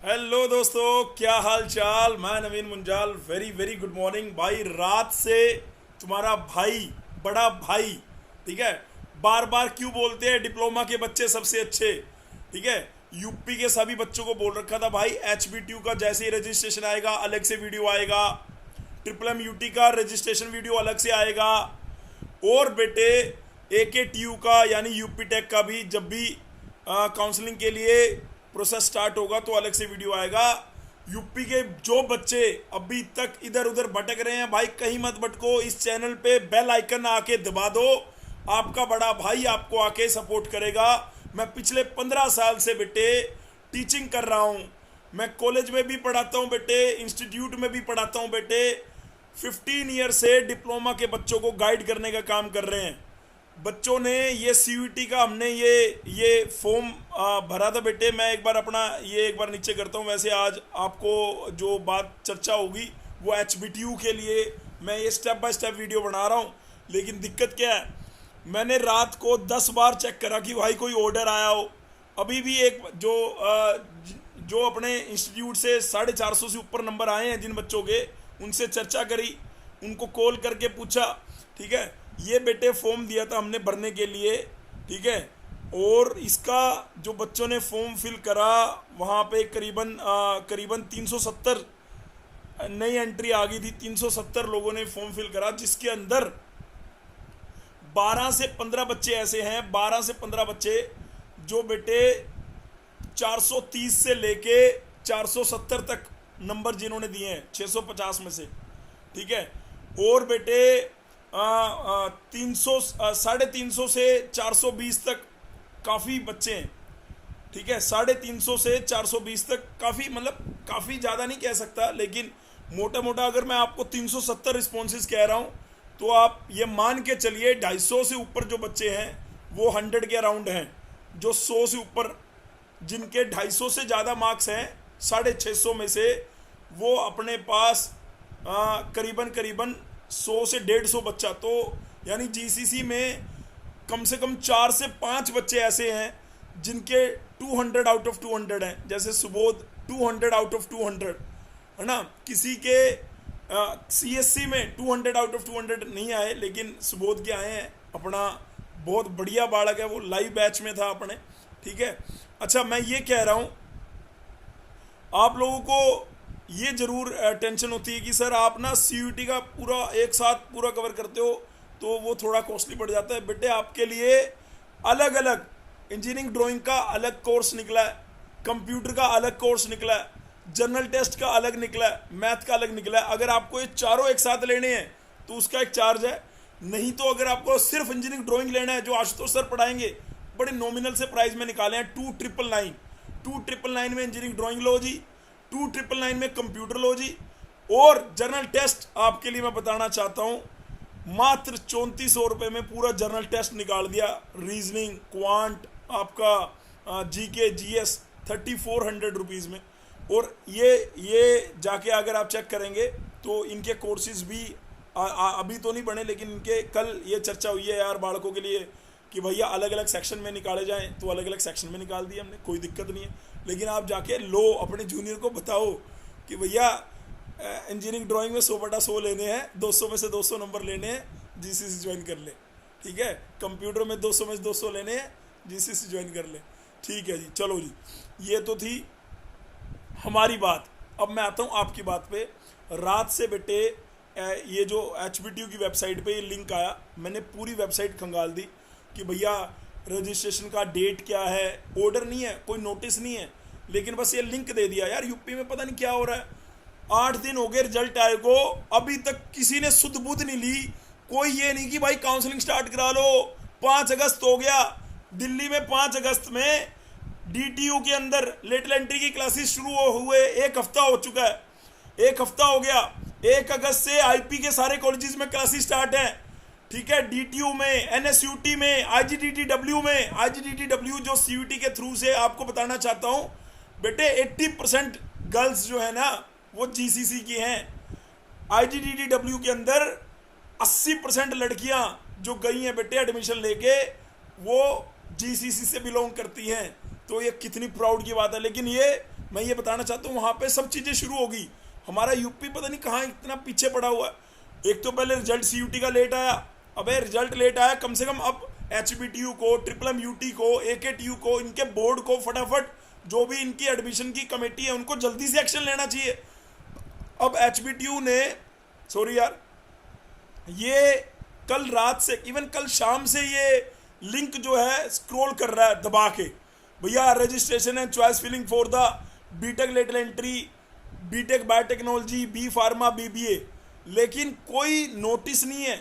Hello दोस्तों, क्या हाल चाल। मैं Naveen Munjal. Very very good morning भाई। रात से तुम्हारा भाई, बड़ा भाई, ठीक है, बार बार क्यों बोलते हैं डिप्लोमा के बच्चे सबसे अच्छे, ठीक है। यूपी के सभी बच्चों को बोल रखा था भाई, HBTU का जैसे ही रजिस्ट्रेशन आएगा अलग से वीडियो आएगा, ट्रिपल MUT का रजिस्ट्रेशन वीडियो अलग से आएगा, और बेटे AKTU का यानी यूपी टेक का भी जब भी काउंसलिंग के लिए प्रोसेस स्टार्ट होगा तो अलग से वीडियो आएगा। यूपी के जो बच्चे अभी तक इधर उधर भटक रहे हैं भाई, कहीं मत भटको। इस चैनल पे बेल आइकन आके दबा दो, आपका बड़ा भाई आपको आके सपोर्ट करेगा। मैं पिछले 15 साल से बेटे टीचिंग कर रहा हूँ। मैं कॉलेज में भी पढ़ाता हूँ बेटे, इंस्टीट्यूट में भी पढ़ाता हूँ बेटे। 15 ईयर से डिप्लोमा के बच्चों को गाइड करने का काम कर रहे हैं। बच्चों ने ये CUET का हमने ये फॉर्म भरा था बेटे। मैं एक बार अपना ये एक बार नीचे करता हूँ। वैसे आज आपको जो बात चर्चा होगी वो HBTU के लिए मैं ये स्टेप बाय स्टेप वीडियो बना रहा हूँ। लेकिन दिक्कत क्या है, मैंने रात को 10 बार चेक करा कि भाई कोई ऑर्डर आया हो। अभी भी एक जो अपने इंस्टीट्यूट से 450 से ऊपर नंबर आए हैं जिन बच्चों के, उनसे चर्चा करी, उनको कॉल करके पूछा, ठीक है। ये बेटे फॉर्म दिया था हमने भरने के लिए, ठीक है। और इसका जो बच्चों ने फॉर्म फिल करा वहाँ पे करीबन 370 नई एंट्री आ गई थी। 370 लोगों ने फॉर्म फिल करा, जिसके अंदर 12 से 15 बच्चे ऐसे हैं, 12 से 15 बच्चे जो बेटे 430 से लेके 470 तक नंबर जिन्होंने दिए हैं 650 में से, ठीक है। और बेटे 350 से 420 तक काफ़ी बच्चे हैं, ठीक है। 350 से 420 तक काफ़ी, मतलब काफ़ी ज़्यादा नहीं कह सकता, लेकिन मोटा मोटा अगर मैं आपको 370 रिस्पॉन्सेज कह रहा हूँ तो आप ये मान के चलिए 250 से ऊपर जो बच्चे हैं वो 100 के अराउंड हैं। जो 100 से ऊपर, जिनके 250 से ज़्यादा मार्क्स हैं 650 में से, वो अपने पास करीबन 100 से 150 बच्चा, तो यानी GCC में कम से कम 4 से 5 बच्चे ऐसे हैं जिनके 200 आउट ऑफ 200 हैं। जैसे सुबोध 200 आउट ऑफ 200 है ना। किसी के CSC में 200 आउट ऑफ 200 नहीं आए, लेकिन सुबोध के आए हैं। अपना बहुत बढ़िया बालक है, वो लाइव बैच में था अपने, ठीक है। अच्छा, मैं ये कह रहा हूँ आप लोगों को ये जरूर टेंशन होती है कि सर आप ना CUET का पूरा एक साथ पूरा कवर करते हो तो वो थोड़ा कॉस्टली पड़ जाता है। बेटे आपके लिए अलग अलग इंजीनियरिंग ड्राइंग का अलग कोर्स निकला है, कंप्यूटर का अलग कोर्स निकला है, जनरल टेस्ट का अलग निकला है, मैथ का अलग निकला है। अगर आपको ये चारों एक साथ लेने हैं तो उसका एक चार्ज है। नहीं तो अगर आपको सिर्फ इंजीनियरिंग ड्राइंग लेना है जो आशुतोष सर पढ़ाएंगे, बड़े नॉमिनल से प्राइस में निकाले हैं। 2999 में इंजीनियरिंग ड्राइंग लो जी, 2999 में कंप्यूटर लो जी। और जनरल टेस्ट आपके लिए मैं बताना चाहता हूँ, मात्र 3400 रुपये में पूरा जनरल टेस्ट निकाल दिया। रीजनिंग, क्वांट, आपका GK GS 3400 रुपीज़ में। और ये जाके अगर आप चेक करेंगे तो इनके कोर्सेज भी अभी तो नहीं बने, लेकिन इनके कल ये चर्चा हुई है यार बालकों के लिए कि भैया अलग अलग सेक्शन में निकाले जाएं, तो अलग अलग सेक्शन में निकाल दिए हमने, कोई दिक्कत नहीं है। लेकिन आप जाके लो अपने जूनियर को बताओ कि भैया इंजीनियरिंग ड्राइंग में 100/100 लेने हैं, 200 में से 200 नंबर लेने हैं, GCC ज्वाइन कर ले, ठीक है। कंप्यूटर में 200 में से 200 लेने हैं, GCC ज्वाइन कर ले, ठीक है जी। चलो जी, ये तो थी हमारी बात। अब मैं आता हूँ आपकी बात पे। रात से बेटे ये जो HBTU की वेबसाइट पे ये लिंक आया, मैंने पूरी वेबसाइट खंगाल दी कि भैया रजिस्ट्रेशन का डेट क्या है। ऑर्डर नहीं है, कोई नोटिस नहीं है, लेकिन बस ये लिंक दे दिया। यार यूपी में पता नहीं क्या हो रहा है। 8 दिन हो गए रिजल्ट आए को, अभी तक किसी ने सुध बुध नहीं ली। कोई ये नहीं कि भाई काउंसलिंग स्टार्ट करा लो। 5 अगस्त हो गया, दिल्ली में 5 अगस्त में DTU के अंदर लेटल एंट्री की क्लासेस शुरू हुए 1 हफ्ता हो चुका है, 1 हफ्ता हो गया। 1 अगस्त से IP के सारे कॉलेजेस में क्लासेस स्टार्ट हैं, ठीक है। DTU में, NSUT में, IGDTW जो CUET के थ्रू से आपको बताना चाहता हूँ बेटे, 80% गर्ल्स जो है ना वो GCC की हैं। IGDTW के अंदर 80% लड़कियां जो गई हैं बेटे एडमिशन लेके, वो GCC से बिलोंग करती हैं। तो ये कितनी प्राउड की बात है। लेकिन ये मैं ये बताना चाहता हूँ वहाँ पे सब चीज़ें शुरू होगी। हमारा यूपी पता नहीं कहाँ इतना पीछे पड़ा हुआ है। एक तो पहले रिजल्ट CUT का लेट आया, अबे रिजल्ट लेट आया, कम से कम अब HBTU को, MMUT को, AKTU को, इनके बोर्ड को फटाफट जो भी इनकी एडमिशन की कमेटी है उनको जल्दी से एक्शन लेना चाहिए। अब HBTU ने, सॉरी यार, ये कल रात से, इवन कल शाम से ये लिंक जो है स्क्रॉल कर रहा है दबा के, भैया registration and choice filling for the BTech lateral entry, BTech biotechnology, B pharma, BBA, लेकिन कोई नोटिस नहीं है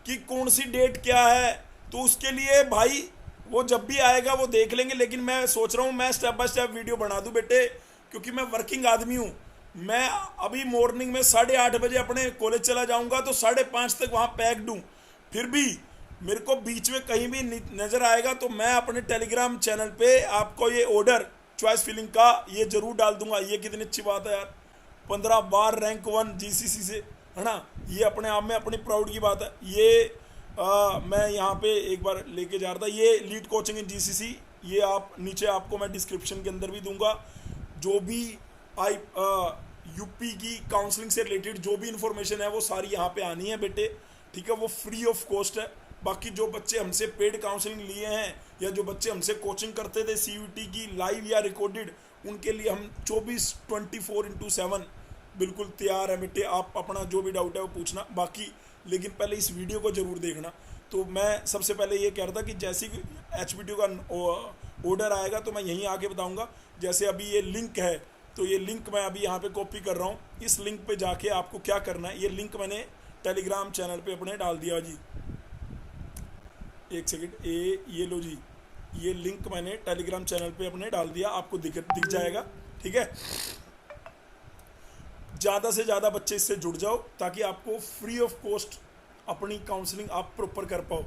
कि कौन सी डेट क्या है। तो उसके लिए भाई वो जब भी आएगा वो देख लेंगे, लेकिन मैं सोच रहा हूँ मैं स्टेप बाय स्टेप वीडियो बना दूँ बेटे, क्योंकि मैं वर्किंग आदमी हूँ। मैं अभी मॉर्निंग में 8:30 बजे अपने कॉलेज चला जाऊँगा तो 5:30 तक वहाँ पैक्ड हूँ। फिर भी मेरे को बीच में कहीं भी नज़र आएगा तो मैं अपने टेलीग्राम चैनल पे आपको ये ऑर्डर चॉइस फिलिंग का ये ज़रूर डाल दूंगा। ये कितनी अच्छी बात है यार, 15 बार रैंक 1 GCC से, है ना, ये अपने आप में अपनी प्राउड की बात है। ये मैं यहाँ पे एक बार लेके जा रहा था, ये लीड कोचिंग इन GCC, ये आप नीचे आपको मैं डिस्क्रिप्शन के अंदर भी दूंगा। जो भी यूपी की काउंसलिंग से रिलेटेड जो भी इंफॉर्मेशन है वो सारी यहाँ पे आनी है बेटे, ठीक है, वो फ्री ऑफ कॉस्ट है। बाकी जो बच्चे हमसे पेड काउंसलिंग लिए हैं या जो बच्चे हमसे कोचिंग करते थे CUT की लाइव या रिकॉर्डेड, उनके लिए हम 24/7 बिल्कुल तैयार है बेटे। आप अपना जो भी डाउट है वो पूछना बाकी, लेकिन पहले इस वीडियो को ज़रूर देखना। तो मैं सबसे पहले ये कह रहा था कि जैसे कि HBTU का ऑर्डर आएगा तो मैं यहीं आके बताऊंगा। जैसे अभी ये लिंक है तो ये लिंक मैं अभी यहाँ पे कॉपी कर रहा हूँ। इस लिंक पे जाके आपको क्या करना है, ये लिंक मैंने टेलीग्राम चैनल पे अपने डाल दिया जी। एक सेकंड, ये लो जी, ये लिंक मैंने टेलीग्राम चैनल पे अपने डाल दिया, आपको दिख जाएगा, ठीक है। ज़्यादा से ज़्यादा बच्चे इससे जुड़ जाओ ताकि आपको फ्री ऑफ कॉस्ट अपनी काउंसलिंग आप प्रॉपर कर पाओ।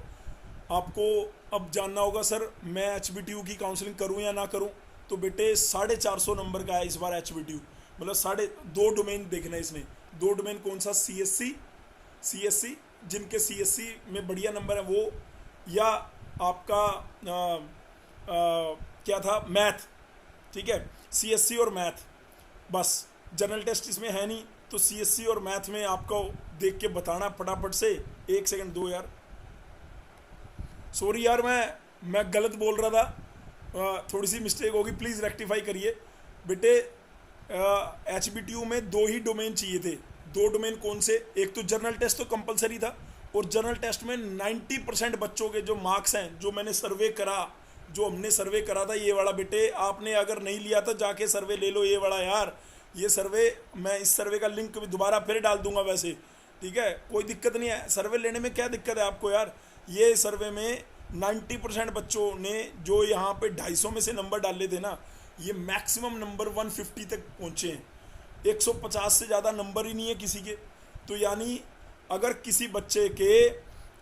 आपको अब जानना होगा सर मैं HBTU की काउंसलिंग करूं या ना करूं, तो बेटे 450 नंबर का है इस बार HBTU, मतलब 2 डोमेन देखना है इसमें। 2 डोमेन कौन सा, CSC, जिनके CSC में बढ़िया नंबर है वो, या आपका क्या था, मैथ, ठीक है, CSC और मैथ, बस जनरल टेस्ट इसमें है नहीं। तो CSC और मैथ में आपको देख के बताना फटाफट से। 1 सेकंड दो यार, सॉरी यार मैं गलत बोल रहा था, थोड़ी सी मिस्टेक होगी, प्लीज़ रेक्टिफाई करिए बेटे। HBTU में 2 ही डोमेन चाहिए थे। 2 डोमेन कौन से, एक तो जनरल टेस्ट तो कंपलसरी था, और जनरल टेस्ट में 90% बच्चों के जो मार्क्स हैं, जो मैंने सर्वे करा, जो हमने सर्वे करा था ये वाला बेटे, आपने अगर नहीं लिया था जाके सर्वे ले लो ये वाला यार। ये सर्वे मैं इस सर्वे का लिंक भी दोबारा फिर डाल दूंगा वैसे, ठीक है, कोई दिक्कत नहीं है। सर्वे लेने में क्या दिक्कत है आपको यार। ये सर्वे में 90% बच्चों ने जो यहाँ पे 250 में से नंबर डाले थे ना, ये मैक्सिमम नंबर 150 तक पहुँचे हैं। 150 से ज़्यादा नंबर ही नहीं है किसी के। तो यानी अगर किसी बच्चे के,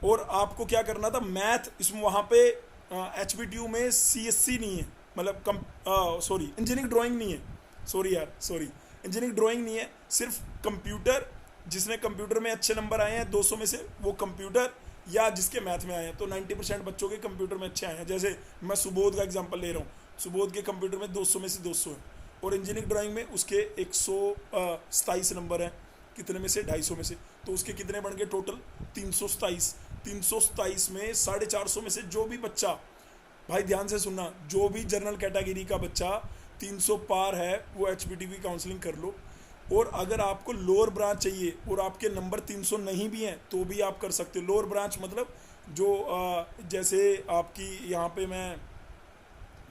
और आपको क्या करना था, मैथ इसमें वहाँ पे HBTU में CSC नहीं है, मतलब सॉरी इंजीनियरिंग ड्राइंग नहीं है, सॉरी इंजीनियरिंग ड्राइंग नहीं है, सिर्फ कंप्यूटर। जिसने कंप्यूटर में अच्छे नंबर आए हैं 200 में से, वो कंप्यूटर, या जिसके मैथ में आए हैं, तो 90% बच्चों के कंप्यूटर में अच्छे आए हैं। जैसे मैं सुबोध का एग्जांपल ले रहा हूँ, सुबोध के कंप्यूटर में 200 में से 200 है, और इंजीनियरिंग ड्राइंग में उसके 127 नंबर हैं, कितने में से, 250 में से, तो उसके कितने बन गए टोटल, 327। 327 में 450 में से जो भी बच्चा, भाई ध्यान से सुनना, जो भी जनरल कैटेगरी का बच्चा 300 पार है वो HBTU की काउंसलिंग कर लो। और अगर आपको लोअर ब्रांच चाहिए और आपके नंबर 300 नहीं भी हैं तो भी आप कर सकते हो। लोअर ब्रांच मतलब जो जैसे आपकी यहाँ पे मैं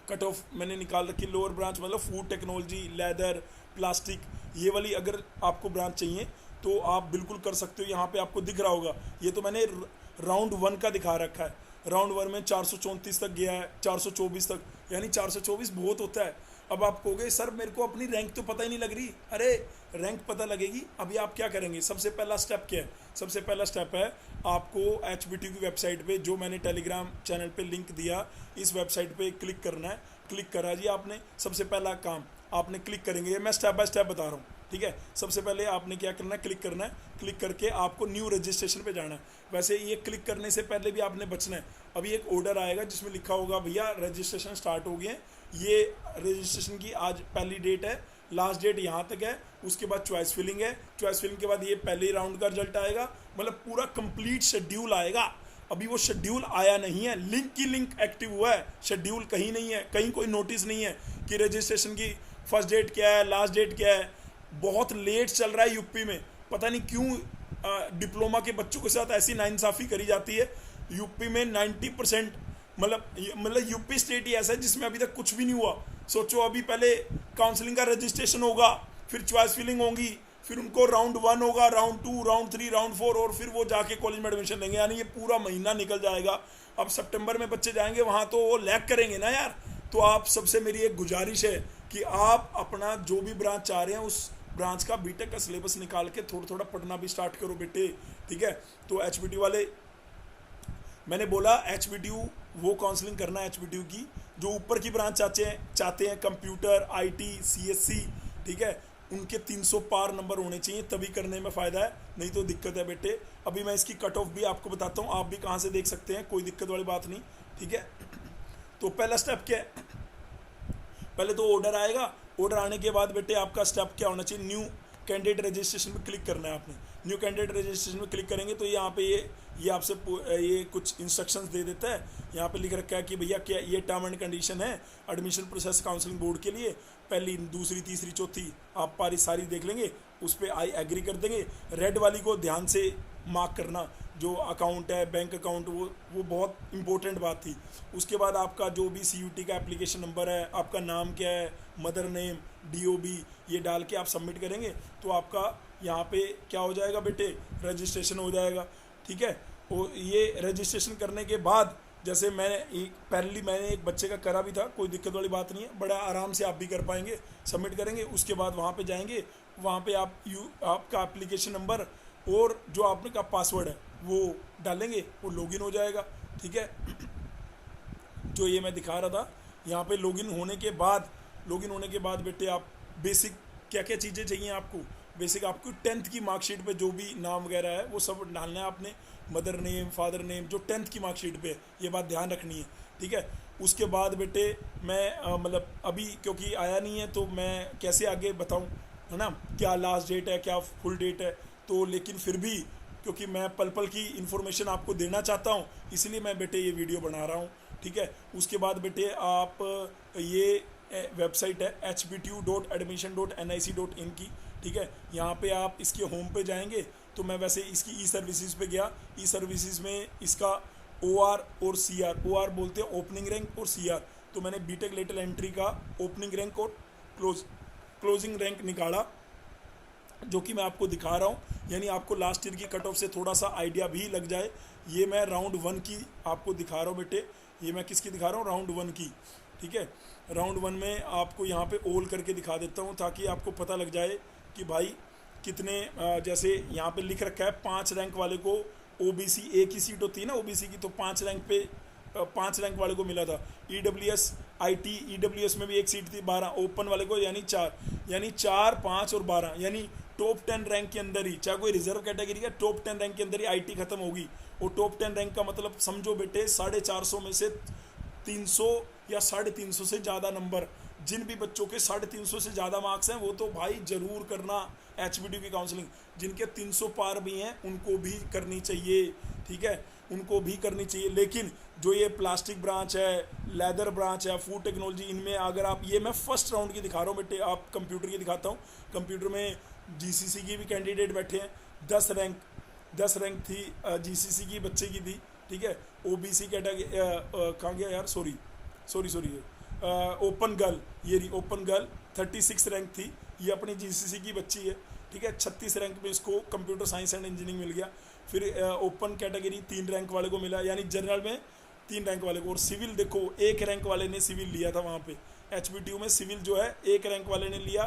कट ऑफ मैंने निकाल रखी, लोअर ब्रांच मतलब फूड टेक्नोलॉजी, लेदर, प्लास्टिक, ये वाली अगर आपको ब्रांच चाहिए तो आप बिल्कुल कर सकते हो। यहाँ पे आपको दिख रहा होगा, ये तो मैंने राउंड 1 का दिखा रखा है। राउंड 1 में 434 तक गया है, 424 तक, यानी 424 बहुत होता है। अब आप कहोगे सर मेरे को अपनी रैंक तो पता ही नहीं लग रही। अरे रैंक पता लगेगी। अभी आप क्या करेंगे, सबसे पहला स्टेप क्या है, सबसे पहला स्टेप है आपको HBTU की वेबसाइट पे, जो मैंने टेलीग्राम चैनल पे लिंक दिया, इस वेबसाइट पे क्लिक करना है। क्लिक करा जी आपने, सबसे पहला काम आपने क्लिक करेंगे, मैं स्टेप बाय स्टेप बता रहा हूँ, ठीक है। सबसे पहले आपने क्या करना है, क्लिक करना है, क्लिक करके आपको न्यू रजिस्ट्रेशन पे जाना है। वैसे ये क्लिक करने से पहले भी आपने बचना है। अभी एक ऑर्डर आएगा जिसमें लिखा होगा भैया रजिस्ट्रेशन स्टार्ट हो गए हैं, ये रजिस्ट्रेशन की आज पहली डेट है, लास्ट डेट यहाँ तक है, उसके बाद चॉइस फिलिंग है, चॉइस फिलिंग के बाद ये पहले राउंड का रिजल्ट आएगा, मतलब पूरा कंप्लीट शेड्यूल आएगा। अभी वो शेड्यूल आया नहीं है, लिंक की लिंक एक्टिव हुआ है, शेड्यूल कहीं नहीं है, कहीं कोई नोटिस नहीं है कि रजिस्ट्रेशन की फर्स्ट डेट क्या है, लास्ट डेट क्या है। बहुत लेट चल रहा है यूपी में, पता नहीं क्यों डिप्लोमा के बच्चों के साथ ऐसी नाइंसाफ़ी करी जाती है। यूपी में 90% मतलब यूपी स्टेट ही ऐसा है जिसमें अभी तक कुछ भी नहीं हुआ। सोचो, अभी पहले काउंसलिंग का रजिस्ट्रेशन होगा, फिर चॉइस फिलिंग होगी, फिर उनको राउंड 1 होगा, राउंड 2, राउंड 3, राउंड 4, और फिर वो जाके कॉलेज में एडमिशन लेंगे। यानी ये पूरा महीना निकल जाएगा। अब सितंबर में बच्चे जाएंगे वहाँ तो वो लैग करेंगे ना यार। तो आप सबसे मेरी एक गुजारिश है कि आप अपना जो भी ब्रांच चाह रहे हैं उस ब्रांच का बीटेक का सिलेबस निकाल के थोड़ा थोड़ा पढ़ना भी स्टार्ट करो बेटे, ठीक है। तो HBTU वाले, मैंने बोला HBTU वो काउंसलिंग करना है HBTU की जो ऊपर की ब्रांच चाहते हैं, कंप्यूटर, IT, CSC, ठीक है, उनके 300 पार नंबर होने चाहिए, तभी करने में फ़ायदा है, नहीं तो दिक्कत है बेटे। अभी मैं इसकी कट ऑफ भी आपको बताता हूँ, आप भी कहाँ से देख सकते हैं, कोई दिक्कत वाली बात नहीं, ठीक है। तो पहला स्टेप क्या है, पहले तो ऑर्डर आएगा, ऑर्डर आने के बाद बेटे आपका स्टेप क्या होना चाहिए, न्यू कैंडिडेट रजिस्ट्रेशन में क्लिक करना है आपने। न्यू कैंडिडेट रजिस्ट्रेशन में क्लिक करेंगे तो यहाँ पे ये आपसे ये कुछ इंस्ट्रक्शंस दे देता है। यहाँ पे लिख रखा है कि भैया क्या ये टर्म एंड कंडीशन है एडमिशन प्रोसेस काउंसलिंग बोर्ड के लिए, पहली, दूसरी, तीसरी, चौथी आप पारी सारी देख लेंगे, उस पर आई एग्री कर देंगे। रेड वाली को ध्यान से मार्क करना, जो अकाउंट है, बैंक अकाउंट, वो बहुत इंपॉर्टेंट बात थी। उसके बाद आपका जो भी CUT का एप्लीकेशन नंबर है, आपका नाम क्या है, मदर नेम, DOB, ये डाल के आप सबमिट करेंगे तो आपका यहाँ पे क्या हो जाएगा बेटे, रजिस्ट्रेशन हो जाएगा, ठीक है। और ये रजिस्ट्रेशन करने के बाद, जैसे मैंने एक बच्चे का करा भी था, कोई दिक्कत वाली बात नहीं है, बड़ा आराम से आप भी कर पाएंगे, सबमिट करेंगे। उसके बाद वहाँ पे जाएंगे, वहाँ पे आपका एप्लीकेशन नंबर और जो आपने का पासवर्ड है वो डालेंगे, वो लॉगिन हो जाएगा, ठीक है। जो ये मैं दिखा रहा था, यहाँ पे लॉगिन होने के बाद बेटे आप बेसिक क्या क्या चीज़ें चाहिए आपको, बेसिक आपको 10th की मार्कशीट पे जो भी नाम वगैरह है वो सब डालना है आपने, मदर नेम, फादर नेम, जो 10th की मार्कशीट पे है, ये बात ध्यान रखनी है, ठीक है। उसके बाद बेटे मैं मतलब अभी क्योंकि आया नहीं है तो मैं कैसे आगे बताऊं, है ना, क्या लास्ट डेट है, क्या फुल डेट है, तो लेकिन फिर भी क्योंकि मैं पल पल की इन्फॉर्मेशन आपको देना चाहता हूँ, इसलिए मैं बेटे ये वीडियो बना रहा हूँ, ठीक है। उसके बाद बेटे आप ये वेबसाइट है hbtu.admission.nic.in की, ठीक है। यहाँ पे आप इसके होम पे जाएंगे तो मैं वैसे इसकी ई-सर्विसेज पे गया, ई-सर्विसेज में इसका OR और CR, OR बोलते हैं ओपनिंग रैंक और CR, तो मैंने बीटेक लेटरल एंट्री का ओपनिंग रैंक और क्लोजिंग रैंक निकाला, जो कि मैं आपको दिखा रहा हूँ, यानी आपको लास्ट ईयर की कट ऑफ से थोड़ा सा आइडिया भी लग जाए। ये मैं राउंड 1 की आपको दिखा रहा हूँ बेटे, ये मैं किसकी दिखा रहा हूँ, राउंड 1 की, ठीक है। राउंड 1 में आपको यहाँ पे ऑल करके दिखा देता हूँ ताकि आपको पता लग जाए कि भाई कितने, जैसे यहाँ पे लिख रखा है 5 रैंक वाले को OBC, एक ही सीट होती है ना OBC की, तो 5 रैंक वाले को मिला था। EWS IT, EWS में भी एक सीट थी, 12 ओपन वाले को, यानी 4, 5 और 12, यानी टॉप 10 रैंक के अंदर ही, चाहे कोई रिजर्व कैटेगरी का, टॉप 10 रैंक के अंदर ही IT खत्म होगी। और टॉप 10 रैंक का मतलब समझो बेटे 450 में से 300 या 350 से ज़्यादा नंबर, जिन भी बच्चों के 350 से ज़्यादा मार्क्स हैं वो तो भाई ज़रूर करना HBTU की काउंसलिंग। जिनके 300 पार भी हैं उनको भी करनी चाहिए, ठीक है, उनको भी करनी चाहिए। लेकिन जो ये प्लास्टिक ब्रांच है, लेदर ब्रांच है, फूड टेक्नोलॉजी, इनमें अगर आप, ये मैं फर्स्ट राउंड की दिखा रहा हूँ बेटे, आप कंप्यूटर की दिखाता हूँ। कंप्यूटर में GCC की भी कैंडिडेट बैठे हैं, 10 रैंक थी GCC की बच्चे की थी, ठीक है। OBC कैटेगरी कहाँ गया यार, सॉरी ओपन गर्ल, ये रही ओपन गर्ल, 36 रैंक थी, ये अपनी GCC की बच्ची है, ठीक है। 36 रैंक में इसको कंप्यूटर साइंस एंड इंजीनियरिंग मिल गया। फिर ओपन कैटेगरी 3 रैंक वाले को मिला, यानी जनरल में 3 रैंक वाले को। और सिविल देखो 1 रैंक वाले ने सिविल लिया था वहाँ पे, HBTU में सिविल जो है 1 रैंक वाले ने लिया।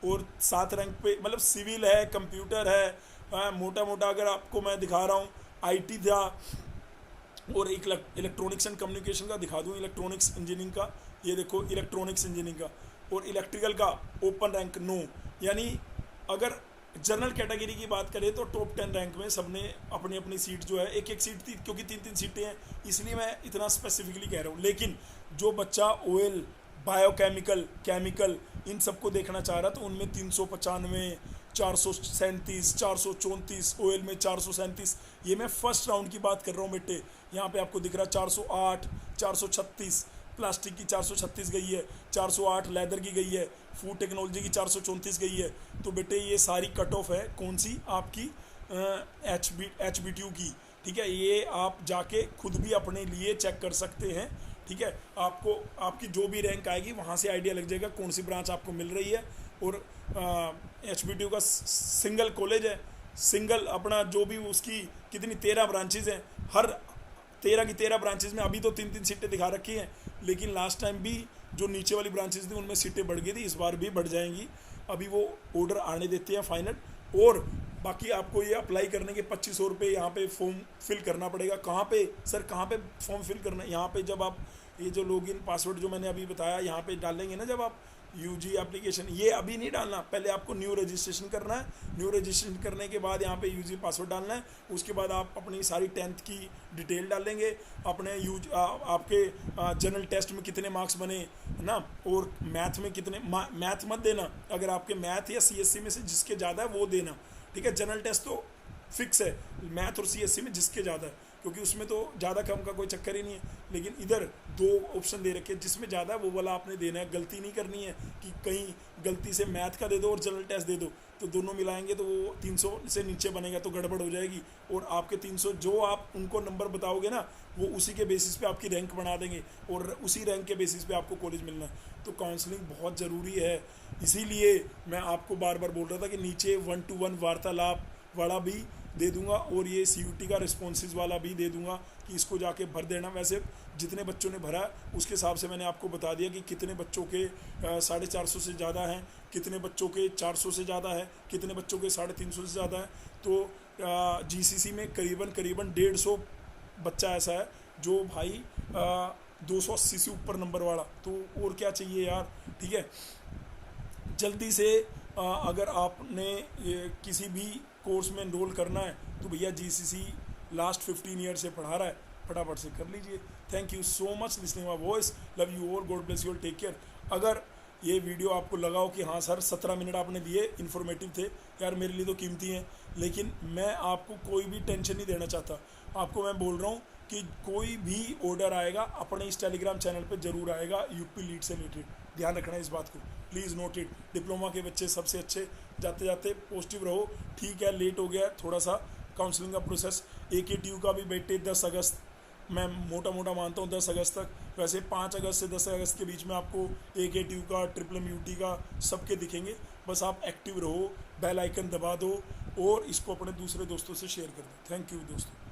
और 7 रैंक पे मतलब सिविल है, कंप्यूटर है, मोटा मोटा अगर आपको मैं दिखा रहा हूँ, IT था, और एक इलेक्ट्रॉनिक्स एंड कम्युनिकेशन का दिखा दूँ, इलेक्ट्रॉनिक्स इंजीनियरिंग का, ये देखो इलेक्ट्रॉनिक्स इंजीनियरिंग का। और इलेक्ट्रिकल का ओपन रैंक 9, यानी अगर जनरल कैटेगरी की बात करें तो टॉप 10 रैंक में सबने अपनी अपनी सीट जो है, एक एक सीट थी, क्योंकि 3-3 सीटें हैं इसलिए मैं इतना स्पेसिफिकली कह रहा हूँ। लेकिन जो बच्चा ऑयल, बायोकेमिकल, केमिकल इन सबको देखना चाह रहा तो उनमें 395, 437, 434, ऑयल में 437, ये मैं फर्स्ट राउंड की बात कर रहा हूँ बेटे। यहाँ पे आपको दिख रहा है 408, 436 प्लास्टिक की 436 गई है, 408 लेदर की गई है, फूड टेक्नोलॉजी की 434 गई है। तो बेटे ये सारी कट ऑफ है कौन सी, आपकी HBTU की, ठीक है। ये आप जाके खुद भी अपने लिए चेक कर सकते हैं, ठीक है। आपको आपकी जो भी रैंक आएगी वहाँ से आइडिया लग जाएगा कौन सी ब्रांच आपको मिल रही है। और HBTU का सिंगल कॉलेज है, सिंगल अपना जो भी उसकी कितनी 13 ब्रांचेज हैं, हर 13 की 13 ब्रांचेज में अभी तो 3-3 सीटें दिखा रखी हैं, लेकिन लास्ट टाइम भी जो नीचे वाली ब्रांचेज थी उनमें सीटें बढ़ गई थी, इस बार भी बढ़ जाएंगी। अभी वो ऑर्डर आने देते हैं फाइनल। और बाकी आपको ये अप्लाई करने के 2500 रुपये यहाँ पे फॉर्म फिल करना पड़ेगा। कहाँ पे सर, कहाँ पे फॉर्म फिल करना है? यहाँ पे जब आप ये जो लॉगिन पासवर्ड जो मैंने अभी बताया यहाँ पे डालेंगे ना, जब आप UG एप्लीकेशन, ये अभी नहीं डालना, पहले आपको न्यू रजिस्ट्रेशन करना है। न्यू रजिस्ट्रेशन करने के बाद यहाँ पे UG पासवर्ड डालना है। उसके बाद आप अपनी सारी 10th की डिटेल डालेंगे, अपने आपके जनरल टेस्ट में कितने मार्क्स बने ना, और मैथ में कितने, मैथ मत देना, अगर आपके मैथ या CSC में से जिसके ज़्यादा है वो देना, ठीक है। जनरल टेस्ट तो फिक्स है, मैथ और CSC में जिसके ज़्यादा है, क्योंकि उसमें तो ज़्यादा कम का कोई चक्कर ही नहीं है। लेकिन इधर 2 ऑप्शन दे रखे, जिसमें ज़्यादा है वो वाला आपने देना है। गलती नहीं करनी है कि कहीं गलती से मैथ का दे दो और जनरल टेस्ट दे दो, तो दोनों मिलाएंगे तो वो 300 से नीचे बनेगा तो गड़बड़ हो जाएगी। और आपके 300 जो आप उनको नंबर बताओगे ना, वो उसी के बेसिस पे आपकी रैंक बना देंगे और उसी रैंक के बेसिस पे आपको कॉलेज मिलना है। तो काउंसलिंग बहुत ज़रूरी है, इसीलिए मैं आपको बार बार बोल रहा था कि नीचे 1-to-1 वार्तालाप वाला भी दे दूंगा और ये CUT का रिस्पॉन्सेज वाला भी दे दूंगा कि इसको जाके भर देना। वैसे जितने बच्चों ने भरा उसके हिसाब से मैंने आपको बता दिया कि कितने बच्चों के 450 से ज़्यादा हैं, कितने बच्चों के 400 से ज़्यादा है, कितने बच्चों के 350 से ज़्यादा है। तो GCC में करीबन 150 बच्चा ऐसा है जो भाई 280 से ऊपर नंबर वाला, तो और क्या चाहिए यार, ठीक है। जल्दी से अगर आपने किसी भी कोर्स में एनरोल करना है तो भैया GCC लास्ट 15 ईयर से पढ़ा रहा है, फटाफट से कर लीजिए। Thank you so much listening my voice, love you all, God bless you all, take care. अगर ये वीडियो आपको लगा हो कि हाँ सर 17 मिनट आपने दिए, इन्फॉर्मेटिव थे यार, मेरे लिए तो कीमती हैं, लेकिन मैं आपको कोई भी टेंशन नहीं देना चाहता। आपको मैं बोल रहा हूँ कि कोई भी ऑर्डर आएगा अपने इस टेलीग्राम चैनल पे ज़रूर आएगा UP लीड से रिलेटेड, ध्यान रखना इस बात को, प्लीज़ नोट इट। डिप्लोमा के बच्चे सबसे अच्छे, जाते जाते पॉजिटिव रहो। ठीक है, लेट हो गया थोड़ा सा काउंसलिंग का प्रोसेस। AKTU का भी बेटे 10 अगस्त, मैं मोटा मानता हूँ 10 अगस्त तक, वैसे 5 अगस्त से 10 अगस्त के बीच में आपको AKTU का, MMUT का सबके दिखेंगे। बस आप एक्टिव रहो, बेल आइकन दबा दो और इसको अपने दूसरे दोस्तों से शेयर कर दो। थैंक यू दोस्तों।